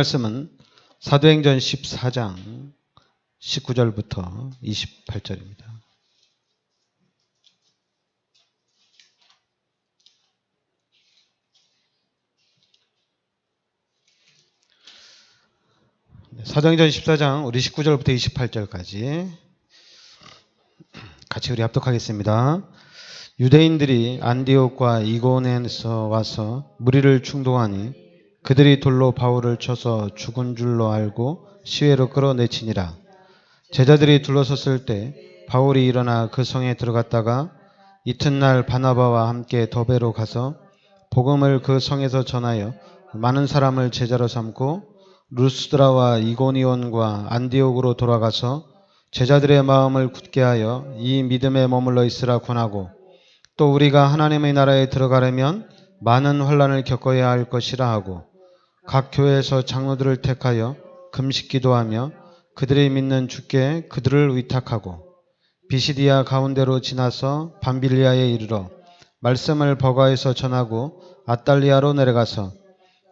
말씀은 사도행전 14장 19절부터 28절입니다. 사도행전 14장 우리 19절부터 28절까지 같이 우리 합독하겠습니다. 유대인들이 안디옥과 이고니온에서 와서 무리를 충동하니 그들이 돌로 바울을 쳐서 죽은 줄로 알고 시외로 끌어내치니라. 제자들이 둘러섰을 때 바울이 일어나 그 성에 들어갔다가 이튿날 바나바와 함께 더베로 가서 복음을 그 성에서 전하여 많은 사람을 제자로 삼고 루스드라와 이고니온과 안디옥으로 돌아가서 제자들의 마음을 굳게 하여 이 믿음에 머물러 있으라 권하고, 또 우리가 하나님의 나라에 들어가려면 많은 환난을 겪어야 할 것이라 하고, 각 교회에서 장로들을 택하여 금식 기도하며 그들이 믿는 주께 그들을 위탁하고, 비시디아 가운데로 지나서 밤빌리아에 이르러 말씀을 버가에서 전하고 아달리아로 내려가서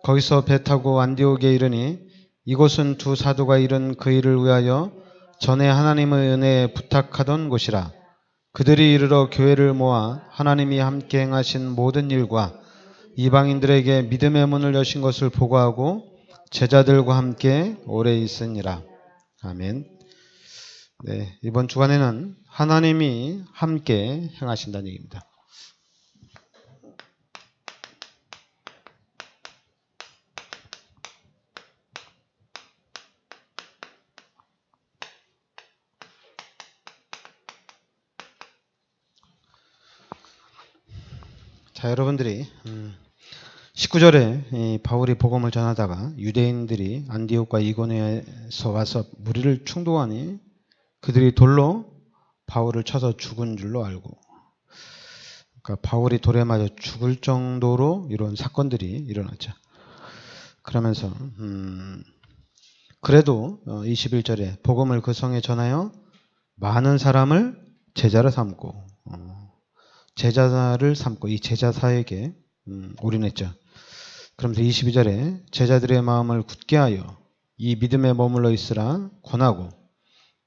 거기서 배 타고 안디옥에 이르니, 이곳은 두 사도가 이른 그 일을 위하여 전에 하나님의 은혜에 부탁하던 곳이라. 그들이 이르러 교회를 모아 하나님이 함께 행하신 모든 일과 이방인들에게 믿음의 문을 여신 것을 보고하고 제자들과 함께 오래 있으니라. 아멘. 네, 이번 주간에는 하나님이 함께 행하신다는 얘기입니다. 자, 여러분들이 19절에 바울이 복음을 전하다가 유대인들이 안디옥과 이고니온에서 와서 무리를 충동하니 그들이 돌로 바울을 쳐서 죽은 줄로 알고, 그러니까 바울이 돌에 맞아 죽을 정도로 이런 사건들이 일어났죠. 그러면서 그래도 21절에 복음을 그 성에 전하여 많은 사람을 제자로 삼고, 제자를 삼고 이 제자사에게 올인했죠. 그러면서 22절에 제자들의 마음을 굳게 하여 이 믿음에 머물러 있으라 권하고,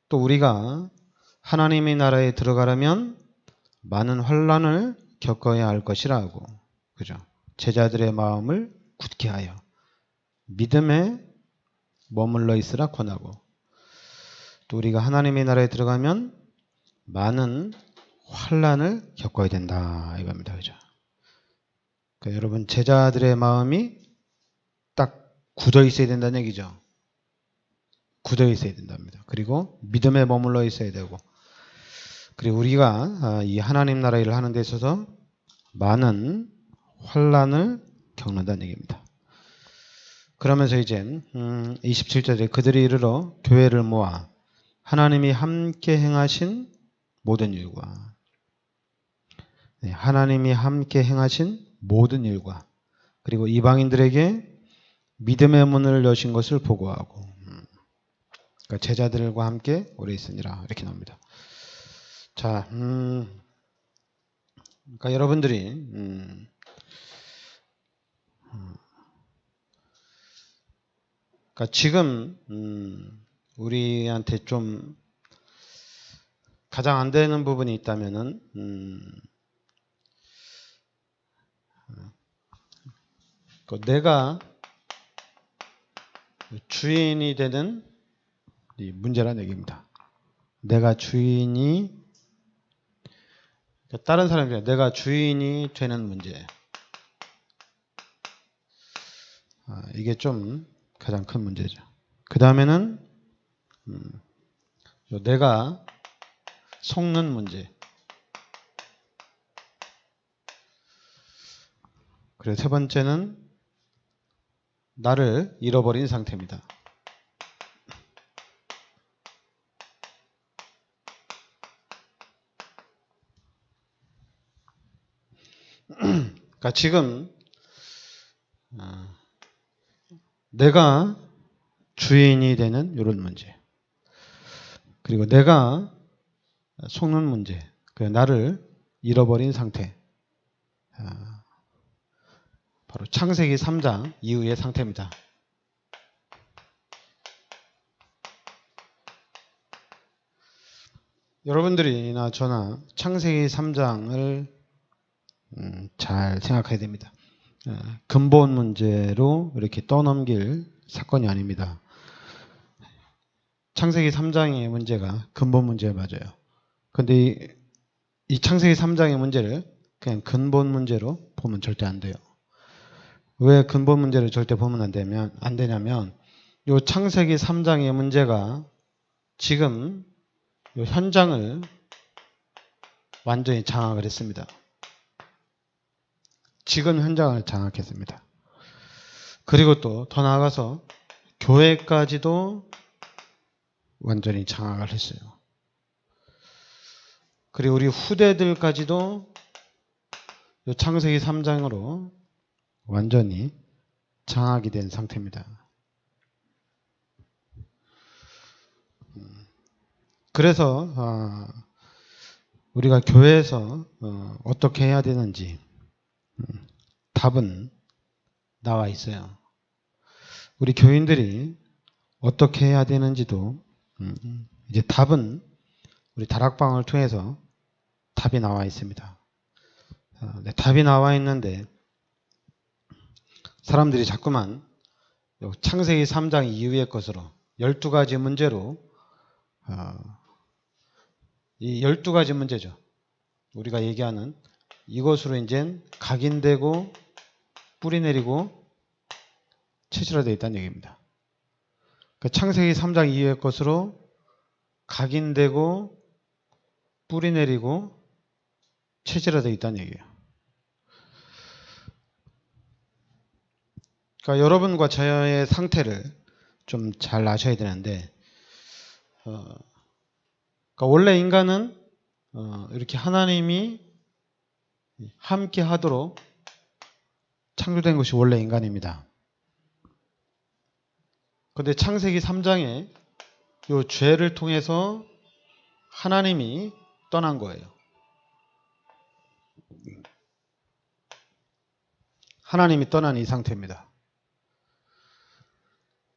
또 우리가 하나님의 나라에 들어가려면 많은 환난을 겪어야 할 것이라 하고, 그죠? 제자들의 마음을 굳게 하여 믿음에 머물러 있으라 권하고, 또 우리가 하나님의 나라에 들어가면 많은 환난을 겪어야 된다 이겁니다. 그죠? 그러니까 여러분, 제자들의 마음이 딱 굳어 있어야 된다는 얘기죠. 굳어 있어야 된답니다. 그리고 믿음에 머물러 있어야 되고, 그리고 우리가 이 하나님 나라 일을 하는 데 있어서 많은 환난을 겪는다는 얘기입니다. 그러면서 이제 27절에 그들이 이르러 교회를 모아 하나님이 함께 행하신 모든 일과, 하나님이 함께 행하신 모든 일과, 그리고 이방인들에게 믿음의 문을 여신 것을 보고하고, 그러니까 제자들과 함께 오래 있으니라 이렇게 나옵니다. 자, 그러니까 여러분들이 그러니까 지금 우리한테 좀 가장 안 되는 부분이 있다면은 내가 주인이 되는 이 문제라는 얘기입니다. 내가 주인이, 다른 사람이 내가 주인이 되는 문제. 이게 좀 가장 큰 문제죠. 그 다음에는 내가 속는 문제. 그리고 세 번째는 나를 잃어버린 상태입니다. 그러니까 지금 내가 주인이 되는 이런 문제, 그리고 내가 속는 문제, 나를 잃어버린 상태, 바로 창세기 3장 이후의 상태입니다. 여러분들이나 저나 창세기 3장을 잘 생각해야 됩니다. 근본 문제로 이렇게 떠넘길 사건이 아닙니다. 창세기 3장의 문제가 근본 문제 맞아요. 근데 이 창세기 3장의 문제를 그냥 근본 문제로 보면 절대 안 돼요. 왜 근본 문제를 절대 보면 안 되냐면 이 창세기 3장의 문제가 지금 이 현장을 완전히 장악을 했습니다. 지금 현장을 장악했습니다. 그리고 또 더 나아가서 교회까지도 완전히 장악을 했어요. 그리고 우리 후대들까지도 이 창세기 3장으로 완전히 장악이 된 상태입니다. 그래서 우리가 교회에서 어떻게 해야 되는지 답은 나와 있어요. 우리 교인들이 어떻게 해야 되는지도 이제 답은 우리 다락방을 통해서 답이 나와 있습니다. 답이 나와 있는데 사람들이 자꾸만 창세기 3장 이후의 것으로 12가지 문제로 이 12가지 문제죠. 우리가 얘기하는 이것으로 이제 각인되고 뿌리내리고 체질화되어 있다는 얘기입니다. 창세기 3장 이후의 것으로 각인되고 뿌리내리고 체질화되어 있다는 얘기예요. 그러니까 여러분과 저의 상태를 좀 잘 아셔야 되는데 그러니까 원래 인간은 이렇게 하나님이 함께 하도록 창조된 것이 원래 인간입니다. 그런데 창세기 3장에 이 죄를 통해서 하나님이 떠난 거예요. 하나님이 떠난 이 상태입니다.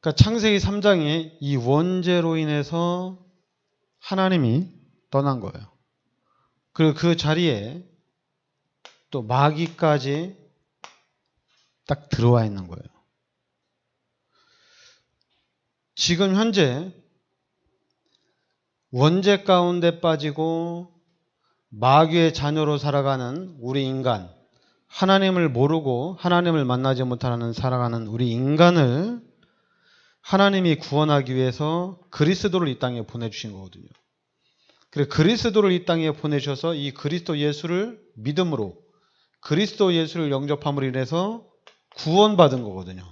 그러니까 창세기 3장에 이 원죄로 인해서 하나님이 떠난 거예요. 그리고 그 자리에 또 마귀까지 딱 들어와 있는 거예요. 지금 현재 원죄 가운데 빠지고 마귀의 자녀로 살아가는 우리 인간, 하나님을 모르고 하나님을 만나지 못하는 살아가는 우리 인간을 하나님이 구원하기 위해서 그리스도를 이 땅에 보내주신 거거든요. 그래서 그리스도를 이 땅에 보내셔서 이 그리스도 예수를 믿음으로 그리스도 예수를 영접함으로 인해서 구원받은 거거든요.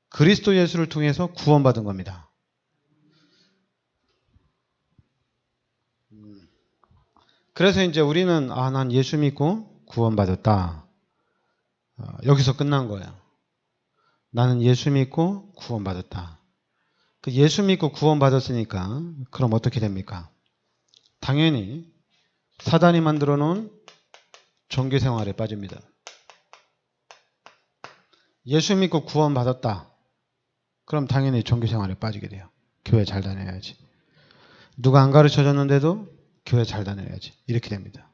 그리스도 예수를 통해서 구원받은 겁니다. 그래서 이제 우리는 난 예수 믿고 구원받았다. 여기서 끝난 거예요. 나는 예수 믿고 구원받았다. 그 예수 믿고 구원받았으니까 그럼 어떻게 됩니까? 당연히 사단이 만들어 놓은 종교 생활에 빠집니다. 예수 믿고 구원받았다. 그럼 당연히 종교 생활에 빠지게 돼요. 교회 잘 다녀야지. 누가 안 가르쳐 줬는데도 교회 잘 다녀야지. 이렇게 됩니다.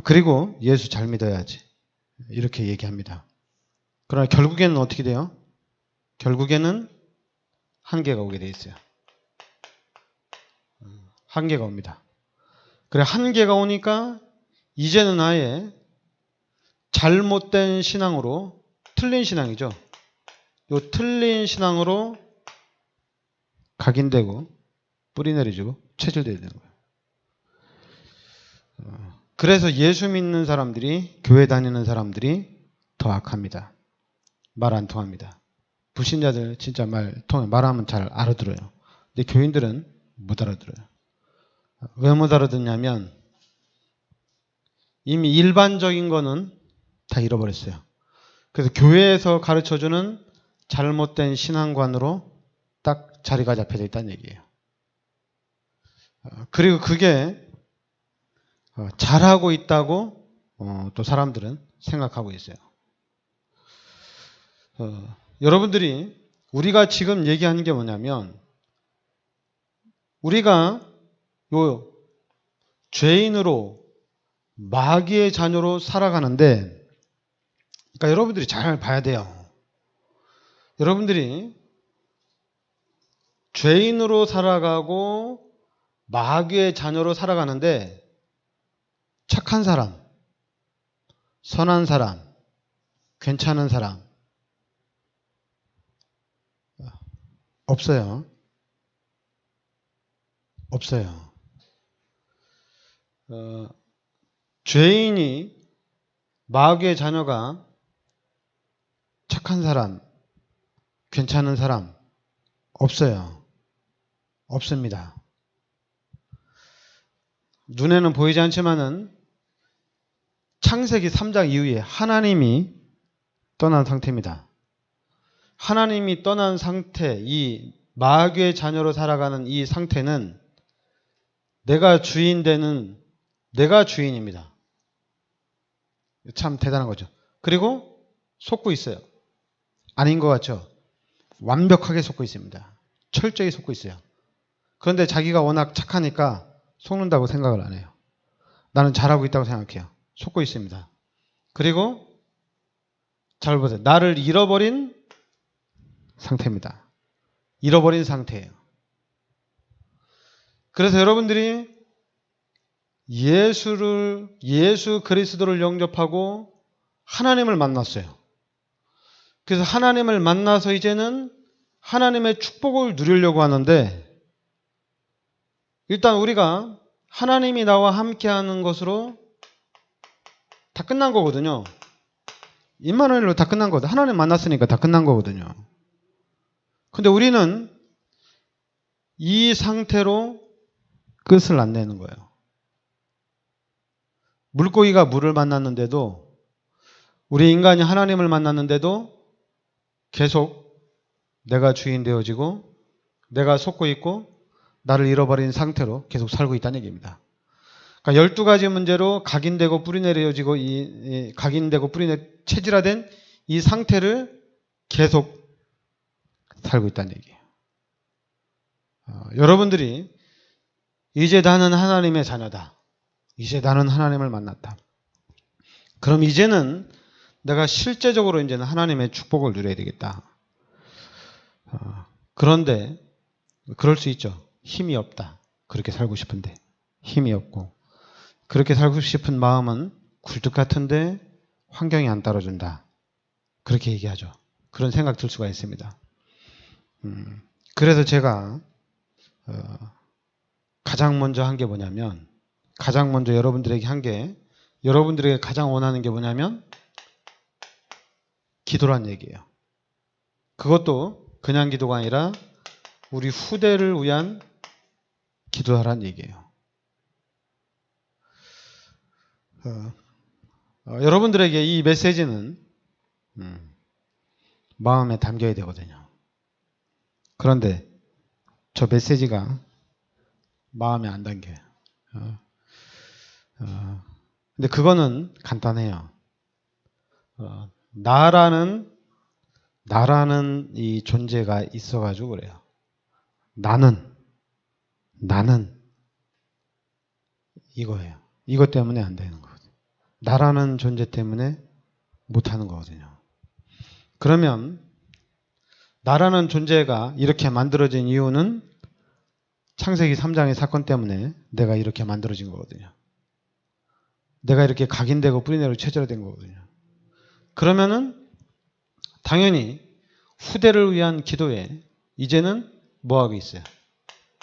그리고 예수 잘 믿어야지. 이렇게 얘기합니다. 그러나 결국에는 어떻게 돼요? 결국에는 한계가 오게 돼 있어요. 한계가 옵니다. 그래, 한계가 오니까 이제는 아예 잘못된 신앙으로, 틀린 신앙이죠. 요 틀린 신앙으로 각인되고 뿌리내리고 체질되야 되는 거예요. 그래서 예수 믿는 사람들이, 교회 다니는 사람들이 더 악합니다. 말 안 통합니다. 불신자들 진짜 말하면 잘 알아들어요. 근데 교인들은 못 알아들어요. 왜 못 알아듣냐면 이미 일반적인 거는 다 잃어버렸어요. 그래서 교회에서 가르쳐주는 잘못된 신앙관으로 딱 자리가 잡혀져 있다는 얘기예요. 그리고 그게 잘하고 있다고 또 사람들은 생각하고 있어요. 여러분들이 우리가 지금 얘기하는 게 뭐냐면 우리가 요 죄인으로 마귀의 자녀로 살아가는데, 그러니까 여러분들이 잘 봐야 돼요. 여러분들이 죄인으로 살아가고 마귀의 자녀로 살아가는데 착한 사람, 선한 사람, 괜찮은 사람 없어요. 없어요. 죄인이 마귀의 자녀가 착한 사람, 괜찮은 사람 없어요. 없습니다. 눈에는 보이지 않지만은 창세기 3장 이후에 하나님이 떠난 상태입니다. 하나님이 떠난 상태, 이 마귀의 자녀로 살아가는 이 상태는 내가 주인 되는 내가 주인입니다. 참 대단한 거죠. 그리고 속고 있어요. 아닌 것 같죠? 완벽하게 속고 있습니다. 철저히 속고 있어요. 그런데 자기가 워낙 착하니까 속는다고 생각을 안 해요. 나는 잘하고 있다고 생각해요. 속고 있습니다. 그리고 잘 보세요. 나를 잃어버린 상태입니다. 잃어버린 상태예요. 그래서 여러분들이 예수 그리스도를 영접하고 하나님을 만났어요. 그래서 하나님을 만나서 이제는 하나님의 축복을 누리려고 하는데, 일단 우리가 하나님이 나와 함께하는 것으로 다 끝난 거거든요. 임마누엘로 다 끝난 거거든요. 하나님 만났으니까 다 끝난 거거든요. 근데 우리는 이 상태로 끝을 안 내는 거예요. 물고기가 물을 만났는데도, 우리 인간이 하나님을 만났는데도 계속 내가 주인 되어지고 내가 속고 있고 나를 잃어버린 상태로 계속 살고 있다는 얘기입니다. 그러니까 12가지 문제로 각인되고 뿌리내려지고 각인되고 체질화된 이 상태를 계속 살고 있다는 얘기예요. 여러분들이 이제 나는 하나님의 자녀다. 이제 나는 하나님을 만났다. 그럼 이제는 내가 실제적으로 이제는 하나님의 축복을 누려야 되겠다. 그런데 그럴 수 있죠. 힘이 없다. 그렇게 살고 싶은데 힘이 없고, 그렇게 살고 싶은 마음은 굴뚝 같은데 환경이 안 따라준다. 그렇게 얘기하죠. 그런 생각 들 수가 있습니다. 그래서 제가 가장 먼저 한 게 뭐냐면, 가장 먼저 여러분들에게 한 게, 여러분들에게 가장 원하는 게 뭐냐면 기도란 얘기예요. 그것도 그냥 기도가 아니라 우리 후대를 위한 기도하란 얘기예요. 여러분들에게 이 메시지는 마음에 담겨야 되거든요. 그런데 저 메시지가 마음에 안 담겨요. 근데 그거는 간단해요. 나라는 이 존재가 있어가지고 그래요. 나는 이거예요. 이것 때문에 안 되는 거거든요. 나라는 존재 때문에 못하는 거거든요. 그러면 나라는 존재가 이렇게 만들어진 이유는 창세기 3장의 사건 때문에 내가 이렇게 만들어진 거거든요. 내가 이렇게 각인되고 뿌리내려 체질화된 거거든요. 그러면은 당연히 후대를 위한 기도에 이제는 뭐하고 있어요?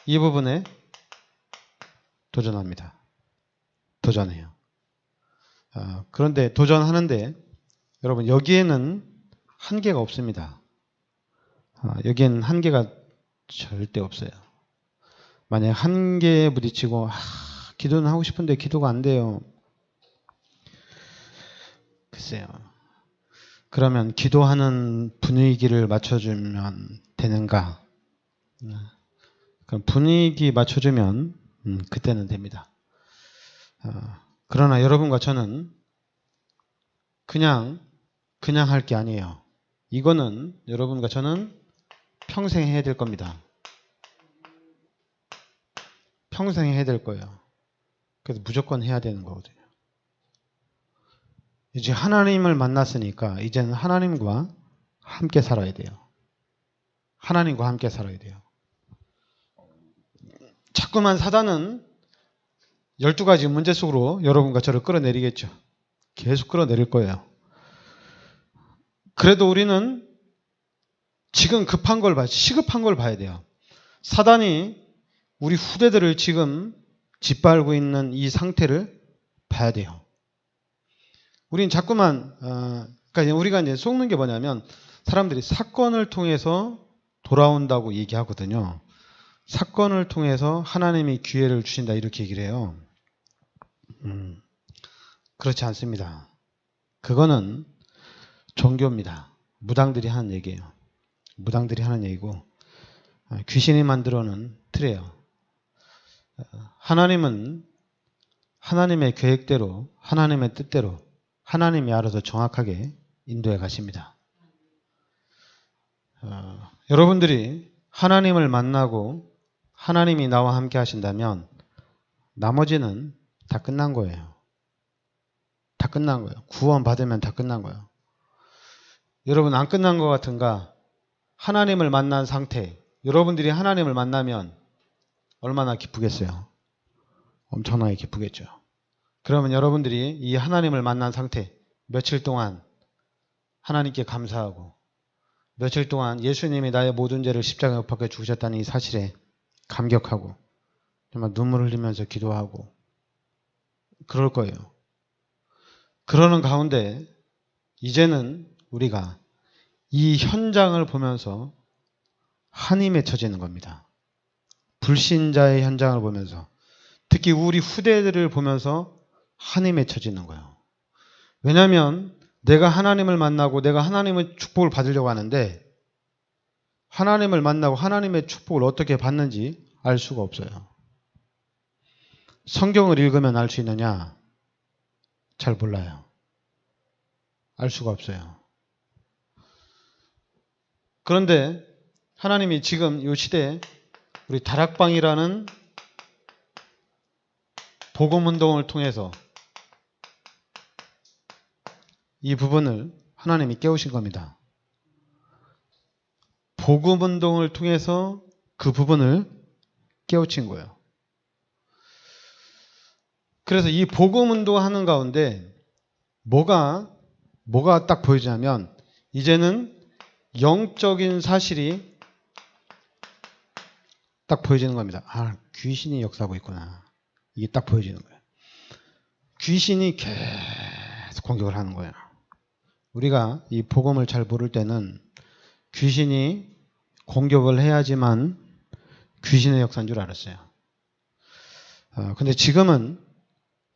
이 부분에 도전합니다. 도전해요. 그런데 도전하는데 여러분 여기에는 한계가 없습니다. 여기에는 한계가 절대 없어요. 만약 한계에 부딪히고 기도는 하고 싶은데 기도가 안 돼요. 글쎄요. 그러면 기도하는 분위기를 맞춰주면 되는가? 그럼 분위기 맞춰주면 그때는 됩니다. 그러나 여러분과 저는 그냥 할 게 아니에요. 이거는 여러분과 저는 평생 해야 될 겁니다. 평생 해야 될 거예요. 그래서 무조건 해야 되는 거거든요. 이제 하나님을 만났으니까 이제는 하나님과 함께 살아야 돼요. 하나님과 함께 살아야 돼요. 자꾸만 사단은 12가지 문제 속으로 여러분과 저를 끌어내리겠죠. 계속 끌어내릴 거예요. 그래도 우리는 지금 급한 걸 봐야, 시급한 걸 봐야 돼요. 사단이 우리 후대들을 지금 짓밟고 있는 이 상태를 봐야 돼요. 우린 자꾸만, 그러니까 우리가 이제 속는 게 뭐냐면 사람들이 사건을 통해서 돌아온다고 얘기하거든요. 사건을 통해서 하나님이 기회를 주신다 이렇게 얘기를 해요. 그렇지 않습니다. 그거는 종교입니다. 무당들이 하는 얘기예요. 무당들이 하는 얘기고 귀신이 만들어 놓은 틀이에요. 하나님은 하나님의 계획대로 하나님의 뜻대로 하나님이 알아서 정확하게 인도해 가십니다. 여러분들이 하나님을 만나고 하나님이 나와 함께 하신다면 나머지는 다 끝난 거예요. 다 끝난 거예요. 구원 받으면 다 끝난 거예요. 여러분 안 끝난 것 같은가? 하나님을 만난 상태, 여러분들이 하나님을 만나면 얼마나 기쁘겠어요? 엄청나게 기쁘겠죠. 그러면 여러분들이 이 하나님을 만난 상태 며칠 동안 하나님께 감사하고 며칠 동안 예수님이 나의 모든 죄를 십자가에 못 박혀 죽으셨다는 이 사실에 감격하고 정말 눈물 흘리면서 기도하고 그럴 거예요. 그러는 가운데 이제는 우리가 이 현장을 보면서 한이 맺혀지는 겁니다. 불신자의 현장을 보면서 특히 우리 후대들을 보면서 한이 맺혀지는 거예요. 왜냐하면 내가 하나님을 만나고 내가 하나님의 축복을 받으려고 하는데 하나님을 만나고 하나님의 축복을 어떻게 받는지 알 수가 없어요. 성경을 읽으면 알 수 있느냐? 잘 몰라요. 알 수가 없어요. 그런데 하나님이 지금 이 시대에 우리 다락방이라는 복음운동을 통해서 이 부분을 하나님이 깨우신 겁니다. 복음운동을 통해서 그 부분을 깨우친 거예요. 그래서 이 복음운동 하는 가운데 뭐가 딱 보이냐면 이제는 영적인 사실이 딱 보여지는 겁니다. 아, 귀신이 역사하고 있구나. 이게 딱 보여지는 거예요. 귀신이 계속 공격을 하는 거예요. 우리가 이 복음을 잘 모를 때는 귀신이 공격을 해야지만 귀신의 역사인 줄 알았어요. 근데 지금은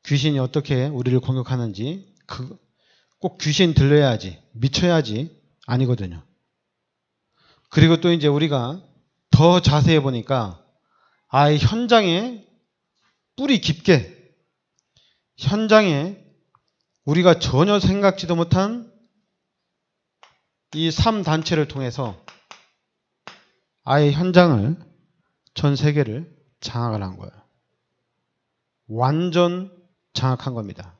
귀신이 어떻게 우리를 공격하는지 꼭 귀신 들려야지, 미쳐야지 아니거든요. 그리고 또 이제 우리가 더 자세히 보니까 아예 현장에 뿌리 깊게 현장에 우리가 전혀 생각지도 못한 이 3단체를 통해서 아예 현장을 전 세계를 장악을 한 거예요. 완전 장악한 겁니다.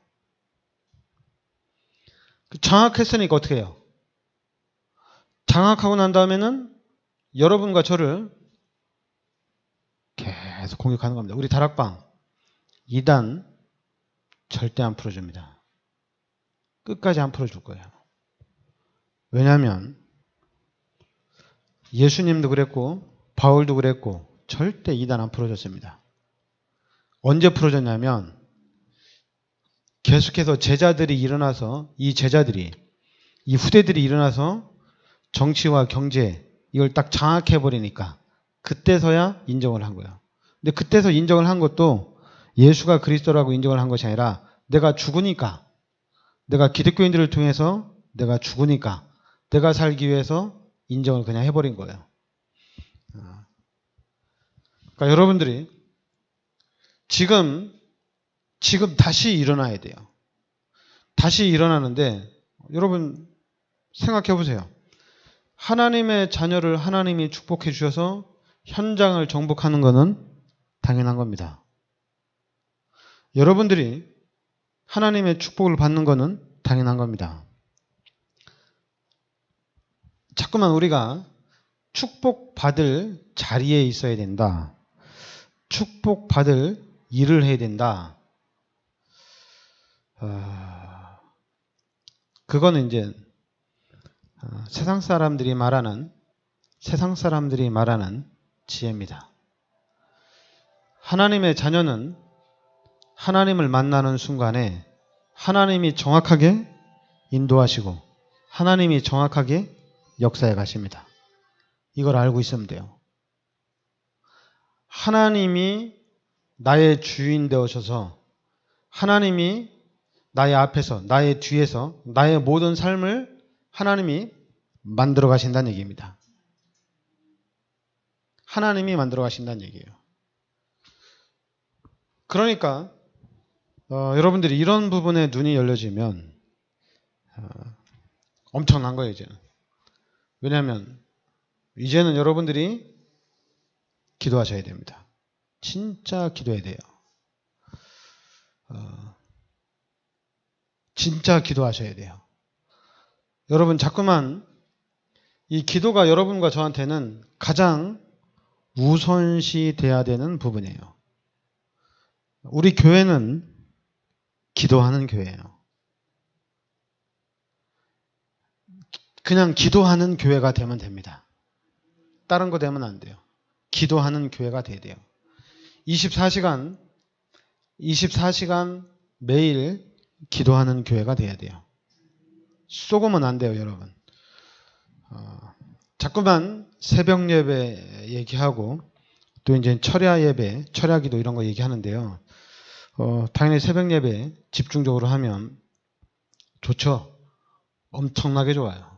장악했으니까 어떻게 해요? 장악하고 난 다음에는 여러분과 저를 계속 공격하는 겁니다. 우리 다락방 2단 절대 안 풀어줍니다. 끝까지 안 풀어줄 거예요. 왜냐하면 예수님도 그랬고 바울도 그랬고 절대 2단 안 풀어줬습니다. 언제 풀어줬냐면 계속해서 제자들이 일어나서 이 후대들이 일어나서 정치와 경제 이걸 딱 장악해버리니까 그때서야 인정을 한 거예요. 근데 그때서 인정을 한 것도 예수가 그리스도라고 인정을 한 것이 아니라 내가 죽으니까 내가 기독교인들을 통해서 내가 죽으니까 내가 살기 위해서 인정을 그냥 해버린 거예요. 그러니까 여러분들이 지금 다시 일어나야 돼요. 다시 일어나는데 여러분 생각해 보세요. 하나님의 자녀를 하나님이 축복해 주셔서 현장을 정복하는 것은 당연한 겁니다. 여러분들이 하나님의 축복을 받는 것은 당연한 겁니다. 자꾸만 우리가 축복받을 자리에 있어야 된다. 축복받을 일을 해야 된다. 그거는 이제 세상 사람들이 말하는 지혜입니다. 하나님의 자녀는 하나님을 만나는 순간에 하나님이 정확하게 인도하시고 하나님이 정확하게 역사해 가십니다. 이걸 알고 있으면 돼요. 하나님이 나의 주인 되어셔서 하나님이 나의 앞에서 나의 뒤에서 나의 모든 삶을 하나님이 만들어 가신다는 얘기입니다. 하나님이 만들어 가신다는 얘기예요. 그러니까 여러분들이 이런 부분에 눈이 열려지면 엄청난 거예요. 이제는. 왜냐하면 이제는 여러분들이 기도하셔야 됩니다. 진짜 기도해야 돼요. 진짜 기도하셔야 돼요. 여러분 자꾸만 이 기도가 여러분과 저한테는 가장 우선시 돼야 되는 부분이에요. 우리 교회는 기도하는 교회예요. 그냥 기도하는 교회가 되면 됩니다. 다른 거 되면 안 돼요. 기도하는 교회가 돼야 돼요. 24시간 매일 기도하는 교회가 돼야 돼요. 쏘고면 안 돼요, 여러분. 자꾸만 새벽 예배 얘기하고 또 이제 철야 예배, 철야 기도 이런 거 얘기하는데요. 당연히 새벽 예배 집중적으로 하면 좋죠. 엄청나게 좋아요.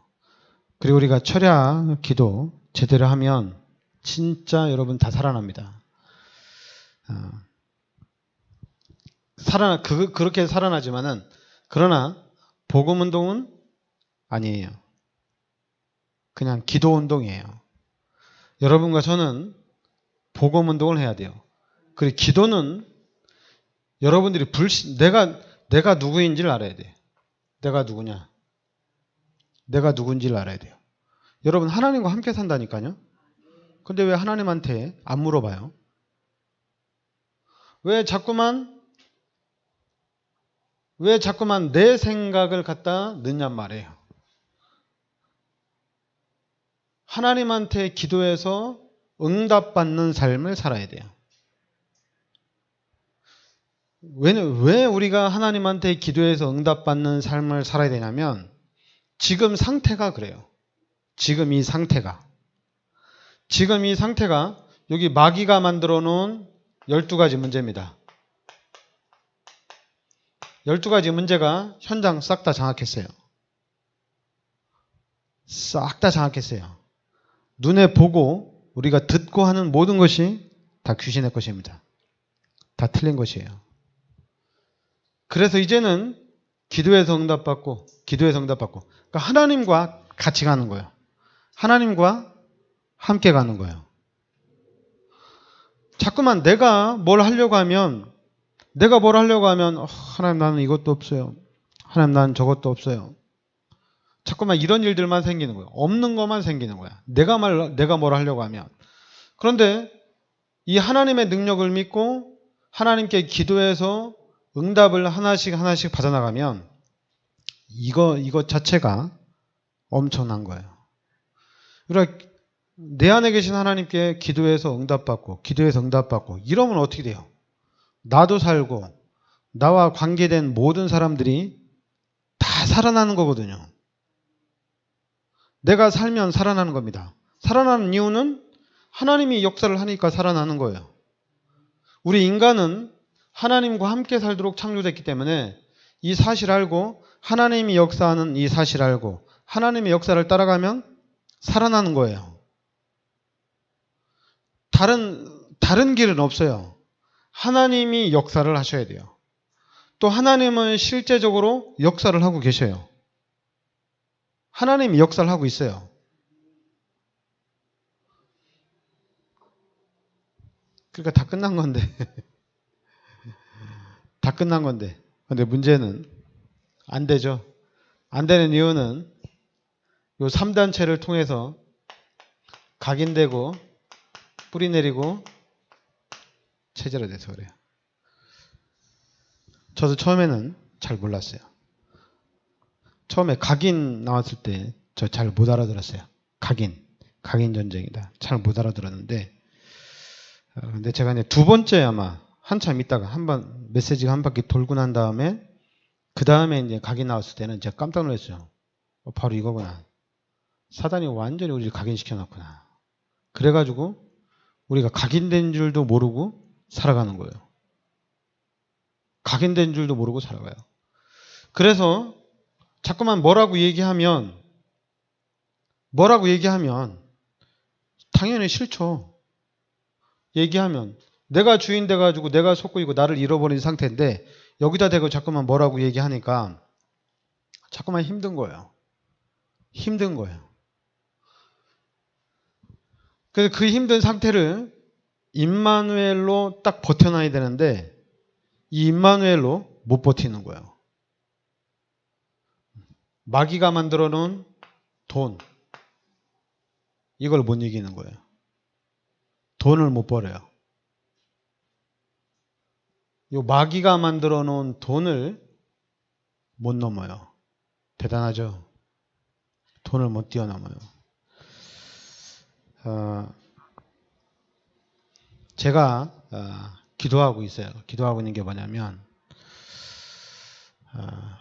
그리고 우리가 철야 기도 제대로 하면 진짜 여러분 다 살아납니다. 그렇게 살아나지만은 그러나 복음 운동은 아니에요. 그냥 기도 운동이에요. 여러분과 저는 복음 운동을 해야 돼요. 그리고 기도는 여러분들이 내가 누구인지를 알아야 돼요. 내가 누구냐? 내가 누군지를 알아야 돼요. 여러분 하나님과 함께 산다니까요. 근데 왜 하나님한테 안 물어봐요? 왜 자꾸만 내 생각을 갖다 넣냔 말이에요. 하나님한테 기도해서 응답받는 삶을 살아야 돼요. 왜 우리가 하나님한테 기도해서 응답받는 삶을 살아야 되냐면 지금 상태가 그래요. 지금 이 상태가 여기 마귀가 만들어 놓은 12가지 문제입니다. 12가지 문제가 현장 싹 다 장악했어요. 싹 다 장악했어요. 눈에 보고 우리가 듣고 하는 모든 것이 다 귀신의 것입니다. 다 틀린 것이에요. 그래서 이제는 기도해서 응답받고 그러니까 하나님과 같이 가는 거예요. 하나님과 함께 가는 거예요. 자꾸만 내가 뭘 하려고 하면 하나님 나는 이것도 없어요. 하나님 나는 저것도 없어요. 자꾸만 이런 일들만 생기는 거예요. 없는 것만 생기는 거야. 내가 뭘 하려고 하면. 그런데 이 하나님의 능력을 믿고 하나님께 기도해서 응답을 하나씩 받아나가면 이것 자체가 엄청난 거예요. 그러니까 내 안에 계신 하나님께 기도해서 응답받고 이러면 어떻게 돼요? 나도 살고 나와 관계된 모든 사람들이 다 살아나는 거거든요. 내가 살면 살아나는 겁니다. 살아나는 이유는 하나님이 역사를 하니까 살아나는 거예요. 우리 인간은 하나님과 함께 살도록 창조됐기 때문에 이 사실 알고 하나님이 역사하는 이 사실 알고 하나님의 역사를 따라가면 살아나는 거예요. 다른 길은 없어요. 하나님이 역사를 하셔야 돼요. 또 하나님은 실제적으로 역사를 하고 계셔요. 하나님이 역사를 하고 있어요. 그러니까 다 끝난 건데. 다 끝난 건데. 근데 문제는 안 되죠. 안 되는 이유는 요 3단체를 통해서 각인되고 뿌리 내리고 체제화돼서 그래요. 저도 처음에는 잘 몰랐어요. 처음에 각인 나왔을 때 저 잘 못 알아들었어요. 각인 전쟁이다. 잘 못 알아들었는데 근데 제가 이제 두 번째 아마 한참 있다가 한번 메시지가 한 바퀴 돌고 난 다음에 그 다음에 이제 각인 나왔을 때는 제가 깜짝 놀랐어요. 바로 이거구나. 사단이 완전히 우리를 각인시켜 놨구나. 그래가지고 우리가 각인된 줄도 모르고 살아가는 거예요. 각인된 줄도 모르고 살아가요. 그래서 자꾸만 뭐라고 얘기하면 당연히 싫죠. 얘기하면 내가 주인 돼가지고 내가 속고 있고 나를 잃어버린 상태인데 여기다 대고 자꾸만 뭐라고 얘기하니까 자꾸만 힘든 거예요. 힘든 거예요. 그래서 그 힘든 상태를 임마누엘로 딱 버텨놔야 되는데 이 임마누엘로 못 버티는 거예요. 마귀가 만들어 놓은 돈 이걸 못 이기는 거예요. 돈을 못 벌어요. 이 마귀가 만들어 놓은 돈을 못 넘어요. 대단하죠? 돈을 못 뛰어넘어요. 제가 기도하고 있어요. 기도하고 있는 게 뭐냐면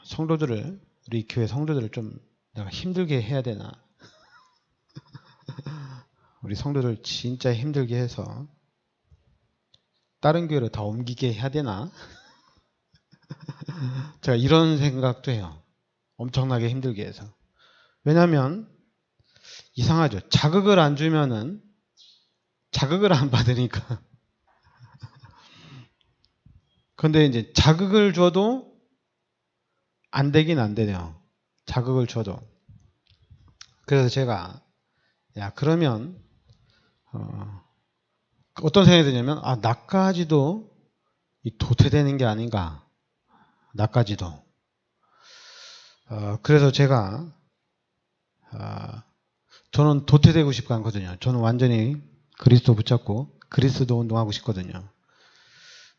성도들을 우리 교회 성도들을 좀 내가 힘들게 해야 되나 우리 성도들 진짜 힘들게 해서 다른 교회로 다 옮기게 해야 되나 제가 이런 생각도 해요. 엄청나게 힘들게 해서. 왜냐하면 이상하죠. 자극을 안 주면은 자극을 안 받으니까. 그런데 이제 자극을 줘도 안 되긴 안 되네요. 자극을 줘도. 그래서 제가 그러면 어떤 생각이 드냐면 나까지도 도태되는 게 아닌가. 나까지도. 그래서 제가 저는 도태되고 싶지 않거든요. 저는 완전히 그리스도 붙잡고 그리스도 운동하고 싶거든요.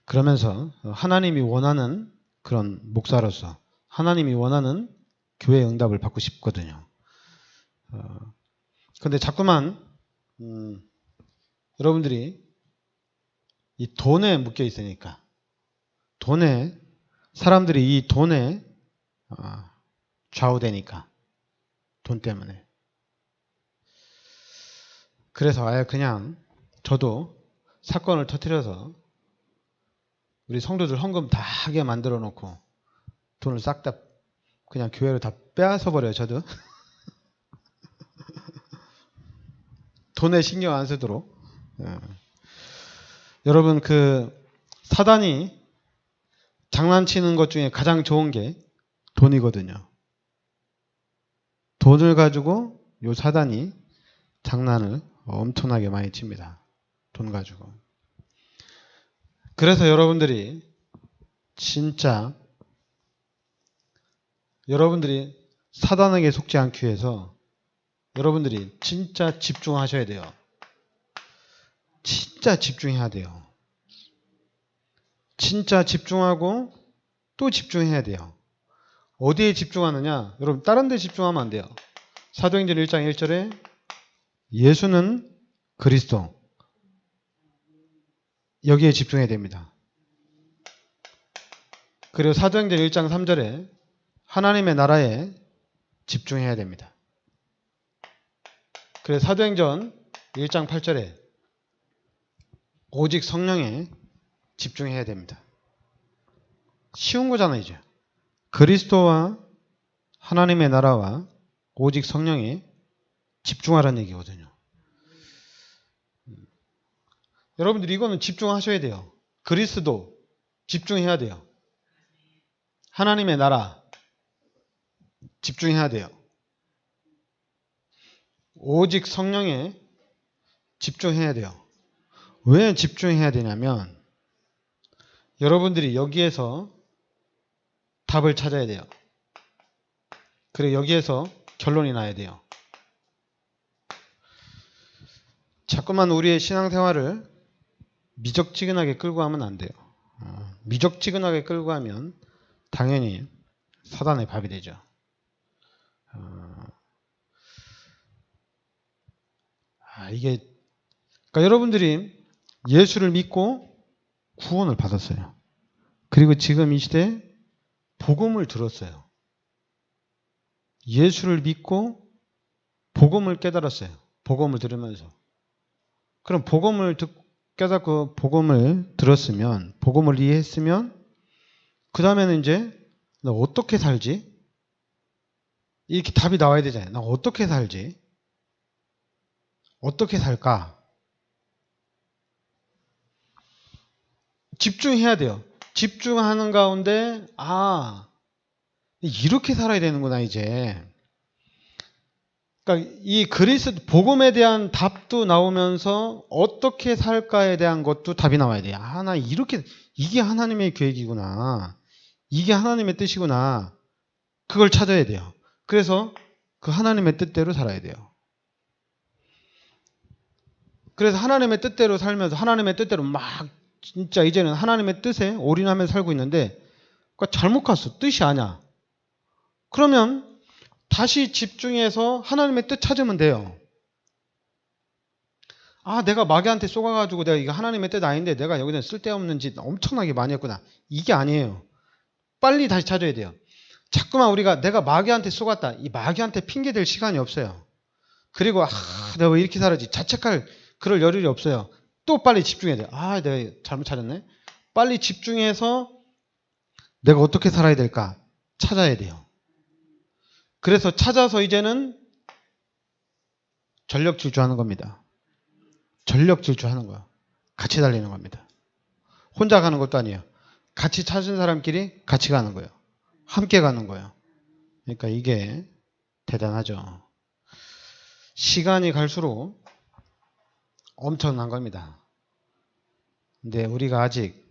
그러면서 하나님이 원하는 그런 목사로서 하나님이 원하는 교회 응답을 받고 싶거든요. 그런데 자꾸만 여러분들이 이 돈에 묶여 있으니까 사람들이 이 돈에 좌우되니까 돈 때문에 그래서 아예 그냥 저도 사건을 터뜨려서 우리 성도들 헌금 다 하게 만들어 놓고 돈을 싹 다 그냥 교회로 다 빼앗아 버려요. 저도 돈에 신경 안 쓰도록. 여러분 사단이 장난치는 것 중에 가장 좋은 게 돈이거든요. 돈을 가지고 요 사단이 장난을 엄청나게 많이 칩니다. 돈 가지고. 그래서 여러분들이 진짜 여러분들이 사단에게 속지 않기 위해서 여러분들이 진짜 집중하셔야 돼요. 진짜 집중해야 돼요. 진짜 집중하고 또 집중해야 돼요. 어디에 집중하느냐? 여러분 다른 데 집중하면 안 돼요. 사도행전 1장 1절에 예수는 그리스도 여기에 집중해야 됩니다. 그리고 사도행전 1장 3절에 하나님의 나라에 집중해야 됩니다. 그래서 사도행전 1장 8절에 오직 성령에 집중해야 됩니다. 쉬운 거잖아요. 이제 그리스도와 하나님의 나라와 오직 성령에 집중하라는 얘기거든요. 여러분들 이거는 집중하셔야 돼요. 그리스도 집중해야 돼요. 하나님의 나라 집중해야 돼요. 오직 성령에 집중해야 돼요. 왜 집중해야 되냐면 여러분들이 여기에서 답을 찾아야 돼요. 그리고 여기에서 결론이 나야 돼요. 자꾸만 우리의 신앙생활을 미적지근하게 끌고 가면 안 돼요. 미적지근하게 끌고 가면 당연히 사단의 밥이 되죠. 그러니까 여러분들이 예수를 믿고 구원을 받았어요. 그리고 지금 이 시대에 복음을 들었어요. 예수를 믿고 복음을 깨달았어요. 복음을 들으면서. 그럼 복음을 깨닫고 복음을 들었으면, 복음을 이해했으면 그 다음에는 이제 나 어떻게 살지? 이렇게 답이 나와야 되잖아요. 나 어떻게 살지? 어떻게 살까? 집중해야 돼요. 집중하는 가운데 이렇게 살아야 되는구나 이제. 그러니까 이 그리스도 복음에 대한 답도 나오면서 어떻게 살까에 대한 것도 답이 나와야 돼요. 나 이렇게 이게 하나님의 계획이구나. 이게 하나님의 뜻이구나. 그걸 찾아야 돼요. 그래서 그 하나님의 뜻대로 살아야 돼요. 그래서 하나님의 뜻대로 살면서 하나님의 뜻대로 막 진짜 이제는 하나님의 뜻에 올인하면서 살고 있는데 그러니까 잘못 갔어. 뜻이 아니야. 그러면 다시 집중해서 하나님의 뜻 찾으면 돼요. 내가 마귀한테 쏘가가지고 내가 이거 하나님의 뜻 아닌데 내가 여기다 쓸데없는 짓 엄청나게 많이 했구나. 이게 아니에요. 빨리 다시 찾아야 돼요. 자꾸만 우리가 내가 마귀한테 쏘갔다. 이 마귀한테 핑계댈 시간이 없어요. 그리고 내가 왜 이렇게 살았지? 자책할 그럴 여력이 없어요. 또 빨리 집중해야 돼요. 내가 잘못 찾았네. 빨리 집중해서 내가 어떻게 살아야 될까? 찾아야 돼요. 그래서 찾아서 이제는 전력 질주하는 겁니다. 전력 질주하는 거야. 같이 달리는 겁니다. 혼자 가는 것도 아니에요. 같이 찾은 사람끼리 같이 가는 거예요. 함께 가는 거예요. 그러니까 이게 대단하죠. 시간이 갈수록 엄청난 겁니다. 근데 우리가 아직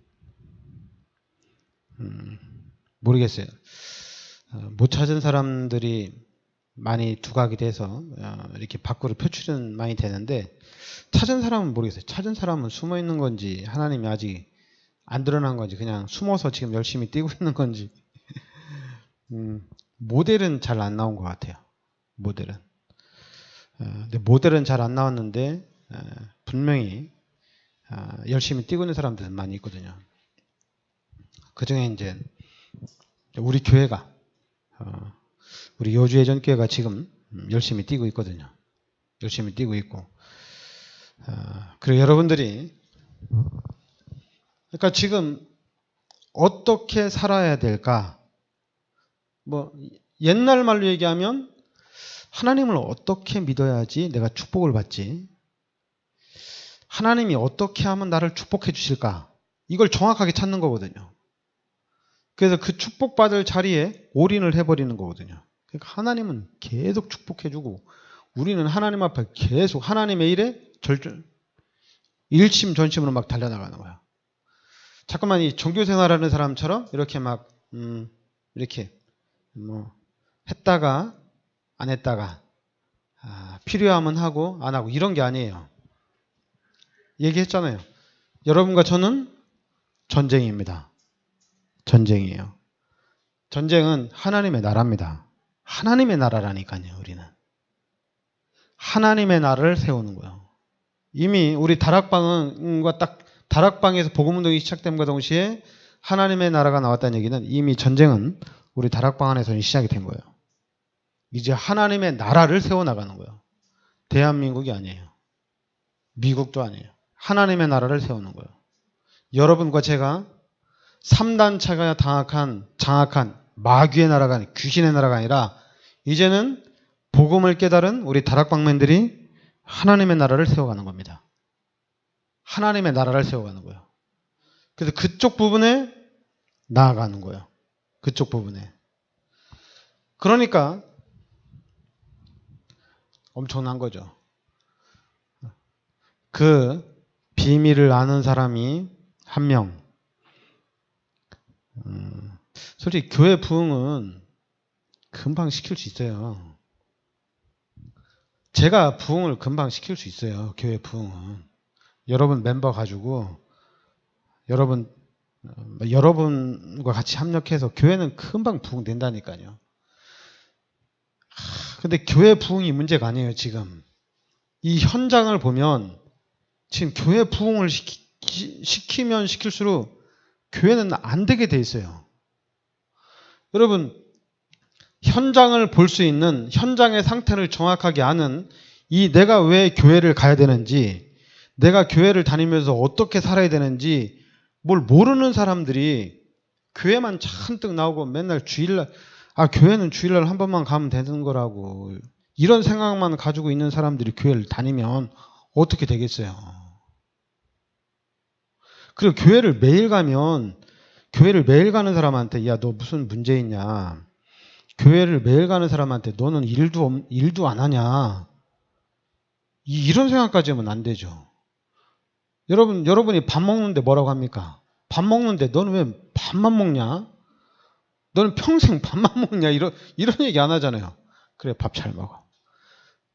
모르겠어요. 못 찾은 사람들이 많이 두각이 돼서 이렇게 밖으로 표출은 많이 되는데 찾은 사람은 모르겠어요. 찾은 사람은 숨어 있는 건지 하나님이 아직 안 드러난 건지 그냥 숨어서 지금 열심히 뛰고 있는 건지 모델은 잘 안 나온 것 같아요. 모델은. 근데 모델은 잘 안 나왔는데 분명히 열심히 뛰고 있는 사람들은 많이 있거든요. 그 중에 이제 우리 교회가 우리 여주예전교회가 지금 열심히 뛰고 있거든요. 열심히 뛰고 있고 그리고 여러분들이 그러니까 지금 어떻게 살아야 될까? 옛날 말로 얘기하면 하나님을 어떻게 믿어야지 내가 축복을 받지? 하나님이 어떻게 하면 나를 축복해 주실까? 이걸 정확하게 찾는 거거든요. 그래서 그 축복받을 자리에 올인을 해버리는 거거든요. 그러니까 하나님은 계속 축복해주고 우리는 하나님 앞에 계속 하나님의 일에 일심전심으로 막 달려나가는 거야. 자꾸만 이 종교생활하는 사람처럼 이렇게 막 이렇게 했다가 안 했다가 필요하면 하고 안 하고 이런 게 아니에요. 얘기했잖아요. 여러분과 저는 전쟁입니다. 전쟁이에요. 전쟁은 하나님의 나라입니다. 하나님의 나라라니까요. 우리는. 하나님의 나라를 세우는 거예요. 이미 우리 다락방과 딱 다락방에서 복음운동이 시작됨과 동시에 하나님의 나라가 나왔다는 얘기는 이미 전쟁은 우리 다락방 안에서 시작이 된 거예요. 이제 하나님의 나라를 세워나가는 거예요. 대한민국이 아니에요. 미국도 아니에요. 하나님의 나라를 세우는 거예요. 여러분과 제가 3단체가 장악한 마귀의 나라가 아니라 귀신의 나라가 아니라 이제는 복음을 깨달은 우리 다락방맨들이 하나님의 나라를 세워가는 겁니다. 하나님의 나라를 세워가는 거예요. 그래서 그쪽 부분에 나아가는 거예요. 그쪽 부분에. 그러니까 엄청난 거죠. 그 비밀을 아는 사람이 한 명. 솔직히 교회 부흥은 금방 시킬 수 있어요. 제가 부흥을 금방 시킬 수 있어요. 교회 부흥은. 여러분 멤버 가지고 여러분과 같이 협력해서 교회는 금방 부흥된다니까요. 근데 교회 부흥이 문제가 아니에요. 지금 이 현장을 보면 지금 교회 부흥을 시키면 시킬수록 교회는 안 되게 돼 있어요. 여러분 현장을 볼 수 있는 현장의 상태를 정확하게 아는 이 내가 왜 교회를 가야 되는지, 내가 교회를 다니면서 어떻게 살아야 되는지 뭘 모르는 사람들이 교회만 잔뜩 나오고 맨날 주일날 교회는 주일날 한 번만 가면 되는 거라고 이런 생각만 가지고 있는 사람들이 교회를 다니면 어떻게 되겠어요? 그리고 교회를 매일 가면 교회를 매일 가는 사람한테 야, 너 무슨 문제 있냐? 교회를 매일 가는 사람한테 너는 일도 안 하냐? 이런 생각까지 하면 안 되죠. 여러분이 밥 먹는데 뭐라고 합니까? 밥 먹는데 너는 왜 밥만 먹냐? 너는 평생 밥만 먹냐? 이런 얘기 안 하잖아요. 그래, 밥 잘 먹어.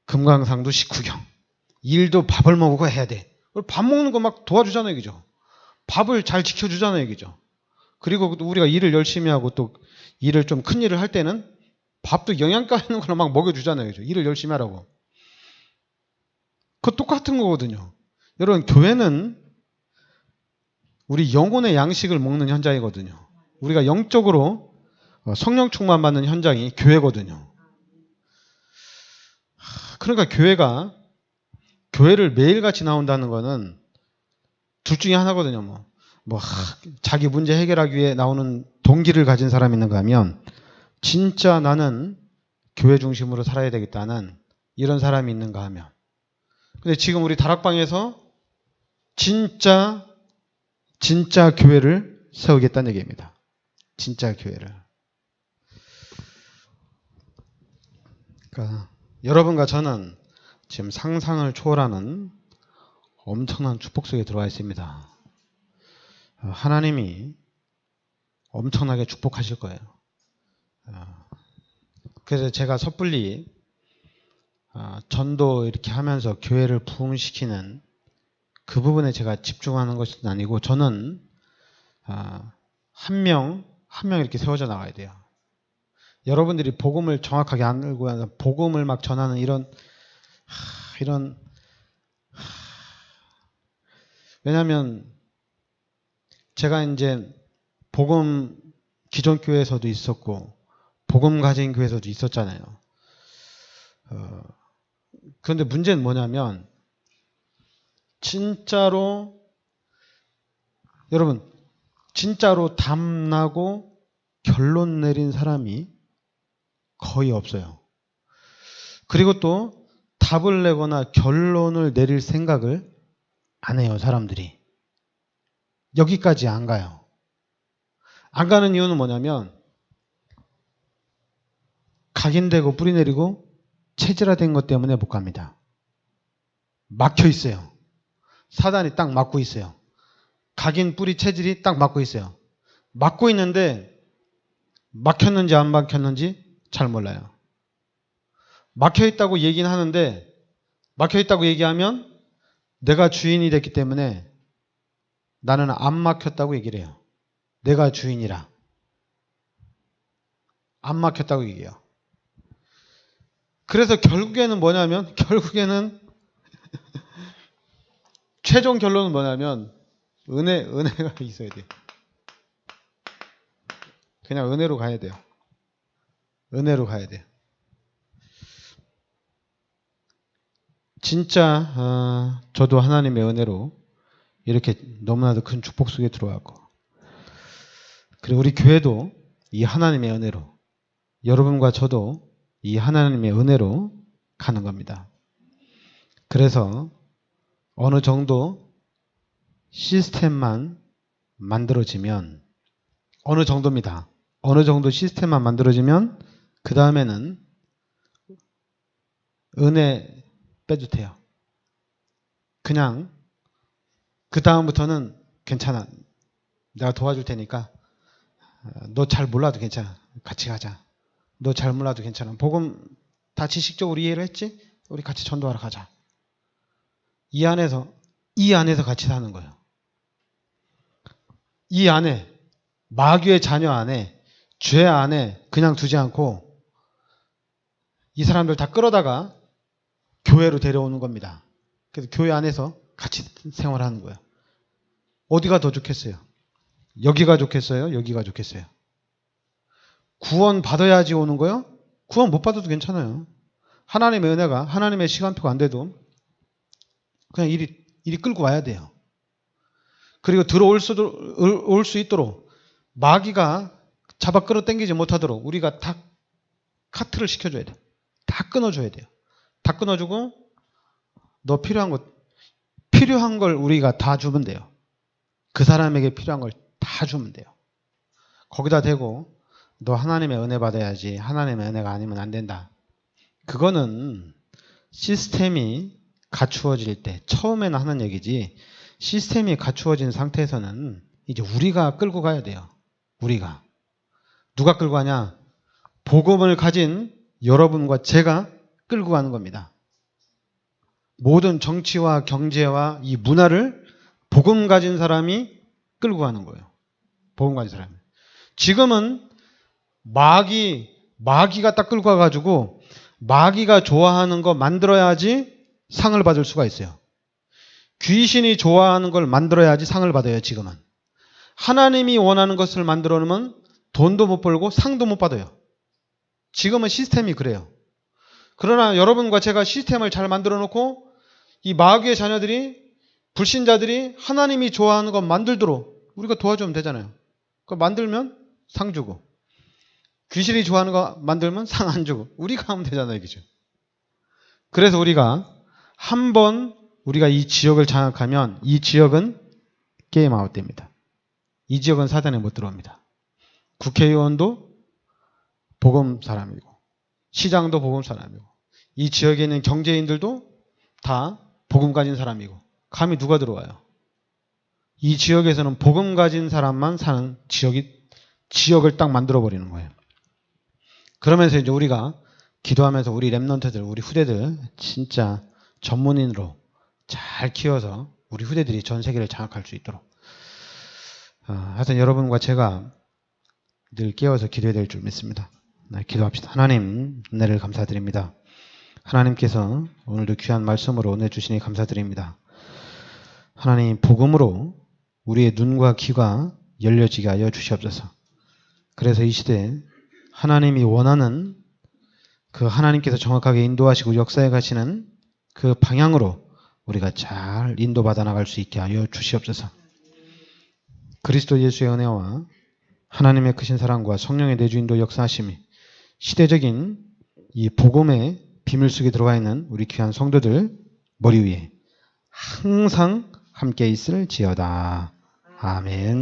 금강산도 식후경. 일도 밥을 먹고 해야 돼. 밥 먹는 거 막 도와주잖아요, 그죠? 밥을 잘 지켜주잖아요, 그죠? 그리고 우리가 일을 열심히 하고 또 일을 좀 큰 일을 할 때는 밥도 영양가 있는 거나 막 먹여주잖아요, 그죠? 일을 열심히 하라고. 그거 똑같은 거거든요. 여러분, 교회는 우리 영혼의 양식을 먹는 현장이거든요. 우리가 영적으로 성령 충만 받는 현장이 교회거든요. 그러니까 교회를 매일같이 나온다는 거는 둘 중에 하나거든요. 자기 문제 해결하기 위해 나오는 동기를 가진 사람이 있는가 하면 진짜 나는 교회 중심으로 살아야 되겠다는 이런 사람이 있는가 하면. 근데 지금 우리 다락방에서 진짜 교회를 세우겠다는 얘기입니다. 진짜 교회를. 그러니까 여러분과 저는 지금 상상을 초월하는 엄청난 축복 속에 들어와 있습니다. 하나님이 엄청나게 축복하실 거예요. 그래서 제가 섣불리 전도 이렇게 하면서 교회를 부흥시키는 그 부분에 제가 집중하는 것은 아니고 저는 한 명 이렇게 세워져 나가야 돼요. 여러분들이 복음을 정확하게 알고 복음을 막 전하는 이런 왜냐하면 제가 이제 복음 기존 교회에서도 있었고 복음 가진 교회에서도 있었잖아요. 그런데 문제는 뭐냐면 여러분 진짜로 담나고 결론 내린 사람이 거의 없어요. 그리고 또 답을 내거나 결론을 내릴 생각을 안 해요, 사람들이. 여기까지 안 가요. 안 가는 이유는 뭐냐면 각인되고 뿌리 내리고 체질화된 것 때문에 못 갑니다. 막혀 있어요. 사단이 딱 막고 있어요. 각인 뿌리 체질이 딱 막고 있어요. 막고 있는데 막혔는지 안 막혔는지 잘 몰라요. 막혀있다고 얘기는 하는데 막혀있다고 얘기하면 내가 주인이 됐기 때문에 나는 안 막혔다고 얘기를 해요. 내가 주인이라. 안 막혔다고 얘기해요. 그래서 결국에는 뭐냐면 최종 결론은 뭐냐면 은혜가 있어야 돼요. 그냥 은혜로 가야 돼요. 은혜로 가야 돼요. 진짜 저도 하나님의 은혜로 이렇게 너무나도 큰 축복 속에 들어왔고 그리고 우리 교회도 이 하나님의 은혜로 여러분과 저도 이 하나님의 은혜로 가는 겁니다. 그래서 어느 정도 시스템만 만들어지면 어느 정도입니다. 어느 정도 시스템만 만들어지면 그 다음에는 은혜 빼도 돼요. 그냥 그 다음부터는 괜찮아. 내가 도와줄 테니까 너 잘 몰라도 괜찮아. 같이 가자. 너 잘 몰라도 괜찮아. 복음 다 지식적으로 이해를 했지? 우리 같이 전도하러 가자. 이 안에서 같이 사는 거예요. 이 안에, 마귀의 자녀 안에, 죄 안에 그냥 두지 않고 이 사람들 다 끌어다가 교회로 데려오는 겁니다. 그래서 교회 안에서 같이 생활하는 거예요. 어디가 더 좋겠어요? 여기가 좋겠어요? 여기가 좋겠어요? 구원 받아야지 오는 거요? 구원 못 받아도 괜찮아요. 하나님의 은혜가, 하나님의 시간표가 안 돼도 그냥 이리 끌고 와야 돼요. 그리고 들어올 수 있도록 마귀가 잡아 끌어당기지 못하도록 우리가 다 카트를 시켜줘야 돼요. 다 끊어줘야 돼요. 다 끊어주고 너 필요한 걸 우리가 다 주면 돼요. 그 사람에게 필요한 걸 다 주면 돼요. 거기다 대고 너 하나님의 은혜 받아야지 하나님의 은혜가 아니면 안 된다. 그거는 시스템이 갖추어질 때 처음에는 하는 얘기지 시스템이 갖추어진 상태에서는 이제 우리가 끌고 가야 돼요. 우리가. 누가 끌고 가냐? 복음을 가진 여러분과 제가 끌고 가는 겁니다. 모든 정치와 경제와 이 문화를 복음 가진 사람이 끌고 가는 거예요. 복음 가진 사람이. 지금은 마귀가 딱 끌고 가가지고 마귀가 좋아하는 거 만들어야지 상을 받을 수가 있어요. 귀신이 좋아하는 걸 만들어야지 상을 받아요. 지금은. 하나님이 원하는 것을 만들어 놓으면 돈도 못 벌고 상도 못 받아요. 지금은 시스템이 그래요. 그러나 여러분과 제가 시스템을 잘 만들어 놓고 이 마귀의 자녀들이 불신자들이 하나님이 좋아하는 것 만들도록 우리가 도와주면 되잖아요. 그거 만들면 상 주고 귀신이 좋아하는 거 만들면 상 안 주고 우리가 하면 되잖아요. 그죠? 그래서 우리가 한번 우리가 이 지역을 장악하면 이 지역은 게임 아웃됩니다. 이 지역은 사단에 못 들어옵니다. 국회의원도 복음 사람이고 시장도 복음 사람이고 이 지역에 있는 경제인들도 다 복음 가진 사람이고 감히 누가 들어와요? 이 지역에서는 복음 가진 사람만 사는 지역을 딱 만들어 버리는 거예요. 그러면서 이제 우리가 기도하면서 우리 랩런트들, 우리 후대들 진짜 전문인으로 잘 키워서 우리 후대들이 전 세계를 장악할 수 있도록 하여튼 여러분과 제가 늘 깨워서 기도해야 될 줄 믿습니다. 네, 기도합시다. 하나님 은혜를 감사드립니다. 하나님께서 오늘도 귀한 말씀으로 은혜 주시니 감사드립니다. 하나님 복음으로 우리의 눈과 귀가 열려지게 하여 주시옵소서. 그래서 이 시대에 하나님이 원하는 그 하나님께서 정확하게 인도하시고 역사해 가시는 그 방향으로 우리가 잘 인도받아 나갈 수 있게 하여 주시옵소서. 그리스도 예수의 은혜와 하나님의 크신 사랑과 성령의 내주인도 역사하심이 시대적인 이 복음의 비밀 속에 들어와 있는 우리 귀한 성도들 머리 위에 항상 함께 있을지어다. 아멘.